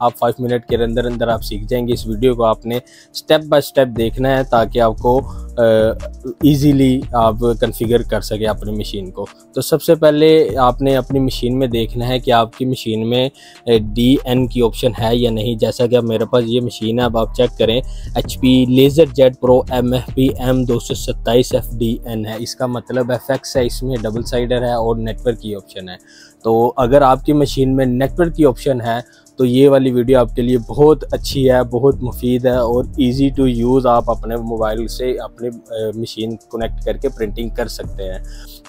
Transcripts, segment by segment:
आप 5 मिनट के अंदर अंदर आप सीख जाएंगे। इस वीडियो को आपने स्टेप बाय स्टेप देखना है ताकि आपको इजीली आप कॉन्फ़िगर कर सके अपनी मशीन को। तो सबसे पहले आपने अपनी मशीन में देखना है कि आपकी मशीन में DN की ऑप्शन है या नहीं। जैसा कि अब मेरे पास ये मशीन है, अब आप चेक करें HP LaserJet Pro MFP M227 FDN है। इसका मतलब FX है, इसमें डबल साइडर है और नेटवर्क की ऑप्शन है। तो अगर आपकी मशीन में नेटवर्क की ऑप्शन है तो ये वाली वीडियो आपके लिए बहुत अच्छी है, बहुत मुफीद है और इजी टू यूज़। आप अपने मोबाइल से अपनी मशीन कनेक्ट करके प्रिंटिंग कर सकते हैं।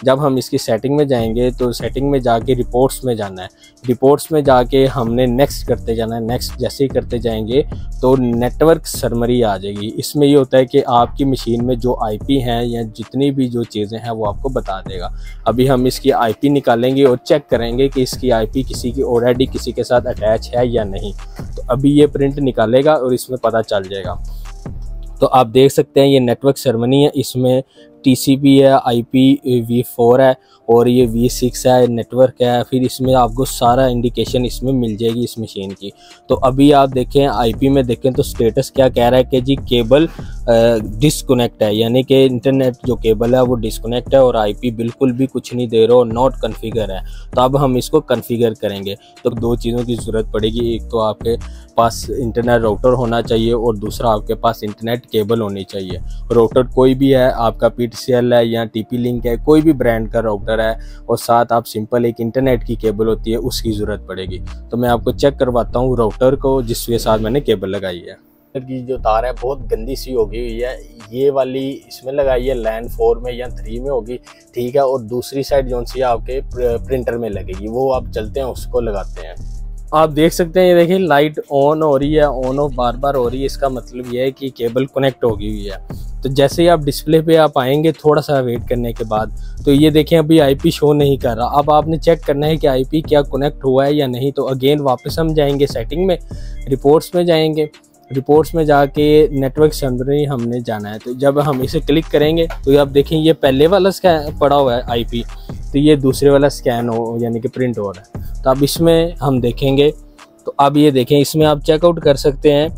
जब हम इसकी सेटिंग में जाएंगे तो सेटिंग में जाके रिपोर्ट्स में जाना है। रिपोर्ट्स में जाके हमने नेक्स्ट करते जाना है। नेक्स्ट जैसे ही करते जाएंगे तो नेटवर्क समरी आ जाएगी। इसमें ये होता है कि आपकी मशीन में जो IP हैं या जितनी भी जो चीज़ें हैं वो आपको बता देगा। अभी हम इसकी IP निकालेंगे और चेक करेंगे कि इसकी IP किसी की ऑलरेडी किसी के साथ अटैच है या नहीं। तो अभी ये प्रिंट निकालेगा और इसमें पता चल जाएगा। तो आप देख सकते हैं ये नेटवर्क सेरेमनी है, इसमें TCP है, IPv4 है और ये V6 है, नेटवर्क है। फिर इसमें आपको सारा इंडिकेशन इसमें मिल जाएगी इस मशीन की। तो अभी आप देखें IP में देखें तो स्टेटस क्या कह रहा है कि जी केबल डिस्कनेक्ट है, यानी कि इंटरनेट जो केबल है वो डिस्कनेक्ट है और IP बिल्कुल भी कुछ नहीं दे रहा और नॉट कॉन्फ़िगर है। तो अब हम इसको कॉन्फ़िगर करेंगे। तो दो चीज़ों की ज़रूरत पड़ेगी, एक तो आपके पास इंटरनेट राउटर होना चाहिए और दूसरा आपके पास इंटरनेट केबल होनी चाहिए। राउटर कोई भी है, आपका PTCL है या TP-Link है, कोई भी ब्रांड का राउटर है और साथ आप सिंपल एक इंटरनेट की केबल होती है उसकी ज़रूरत पड़ेगी। तो मैं आपको चेक करवाता हूँ राउटर को जिसके साथ मैंने केबल लगाई है। की जो तार है बहुत गंदी सी होगी हुई है, ये वाली इसमें लगाई है LAN 4 में या 3 में होगी, ठीक है। और दूसरी साइड जो सी आपके प्रिंटर में लगेगी, वो आप चलते हैं उसको लगाते हैं। आप देख सकते हैं ये देखिए लाइट ऑन हो रही है, ऑन ऑफ बार बार हो रही है। इसका मतलब ये है कि केबल कनेक्ट हो गई हुई है। तो जैसे ही आप डिस्प्ले पे आप आएंगे थोड़ा सा वेट करने के बाद तो ये देखें अभी IP शो नहीं कर रहा। अब आपने चेक करना है कि IP क्या कनेक्ट हुआ है या नहीं। तो अगेन वापस हम जाएंगे सेटिंग में, रिपोर्ट्स में जाएंगे। रिपोर्ट्स में जाके नेटवर्क समरी हमने जाना है। तो जब हम इसे क्लिक करेंगे तो आप देखें ये पहले वाला स्कैन पड़ा हुआ है IP, तो ये दूसरे वाला स्कैन हो यानी कि प्रिंट हो रहा है। तो अब इसमें हम देखेंगे तो अब ये देखें इसमें आप चेकआउट कर सकते हैं,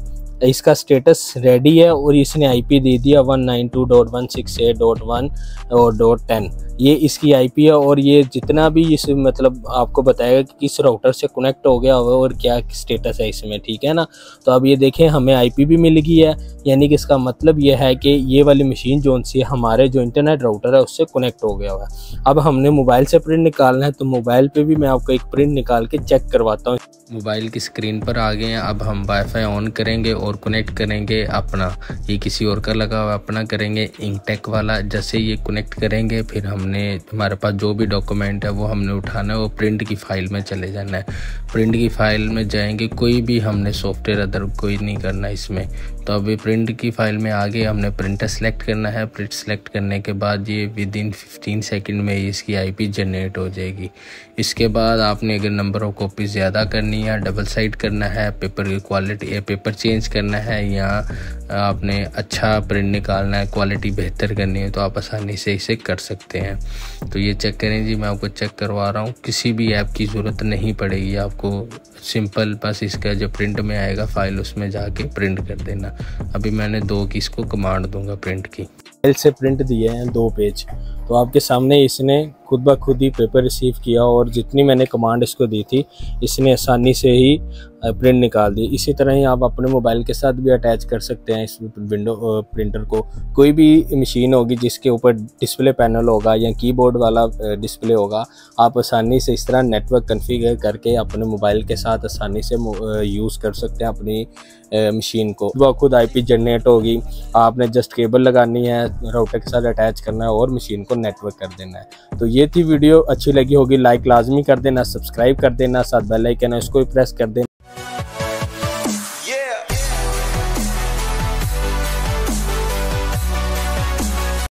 इसका स्टेटस रेडी है और इसने IP दे दिया 192.168.1 और .10। ये इसकी IP है और ये जितना भी इस मतलब आपको बताएगा कि किस राउटर से कनेक्ट हो गया हुआ और क्या स्टेटस है इसमें, ठीक है ना। तो अब ये देखें हमें IP भी मिल गई है, यानी कि इसका मतलब ये है कि ये वाली मशीन जो सी हमारे जो इंटरनेट राउटर है उससे कनेक्ट हो गया हुआ है। अब हमने मोबाइल से प्रिंट निकालना है, तो मोबाइल पे भी मैं आपको एक प्रिंट निकाल के चेक करवाता हूँ। मोबाइल की स्क्रीन पर आ गए हैं। अब हम वाईफाई ऑन करेंगे और कनेक्ट करेंगे अपना, ये किसी और का लगा हुआ अपना करेंगे इंकटेक वाला। जैसे ये कनेक्ट करेंगे फिर हमने हमारे पास जो भी डॉक्यूमेंट है वो हमने उठाना है, वो प्रिंट की फ़ाइल में चले जाना है। प्रिंट की फ़ाइल में जाएंगे, कोई भी हमने सॉफ्टवेयर अदर कोई नहीं करना इसमें। तो अभी प्रिंट की फ़ाइल में आगे हमने प्रिंटर सेलेक्ट करना है। प्रिंट सेलेक्ट करने के बाद ये विदिन 15 सेकंड में इसकी IP जनरेट हो जाएगी। इसके बाद आपने अगर नंबर ऑफ कॉपी ज़्यादा करनी है, डबल साइड करना है, पेपर की क्वालिटी पेपर चेंज करना है या आपने अच्छा प्रिंट निकालना है, क्वालिटी बेहतर करनी है, तो आप आसानी से इसे कर सकते हैं। तो ये चेक करें जी, मैं आपको चेक करवा रहा हूँ। किसी भी ऐप की ज़रूरत नहीं पड़ेगी आपको, सिंपल बस इसका जो प्रिंट में आएगा फाइल उसमें जाके प्रिंट कर देना। अभी मैंने 2 की इसको कमांड दूंगा प्रिंट की। फाइल से प्रिंट दिए हैं 2 पेज, तो आपके सामने इसने खुद ब खुद ही पेपर रिसीव किया और जितनी मैंने कमांड इसको दी थी इसने आसानी से ही प्रिंट निकाल दी। इसी तरह ही आप अपने मोबाइल के साथ भी अटैच कर सकते हैं इस विंडो प्रिंटर को। कोई भी मशीन होगी जिसके ऊपर डिस्प्ले पैनल होगा या कीबोर्ड वाला डिस्प्ले होगा, आप आसानी से इस तरह नेटवर्क कॉन्फ़िगर करके अपने मोबाइल के साथ आसानी से यूज़ कर सकते हैं अपनी मशीन को। वो खुद IP जनरेट होगी, आपने जस्ट केबल लगानी है, राउटर के साथ अटैच करना है और मशीन को नेटवर्क कर देना है। तो ये थी वीडियो, अच्छी लगी होगी लाइक लाजमी कर देना, सब्सक्राइब कर देना, साथ बेल आइकन है उसको भी प्रेस कर देना।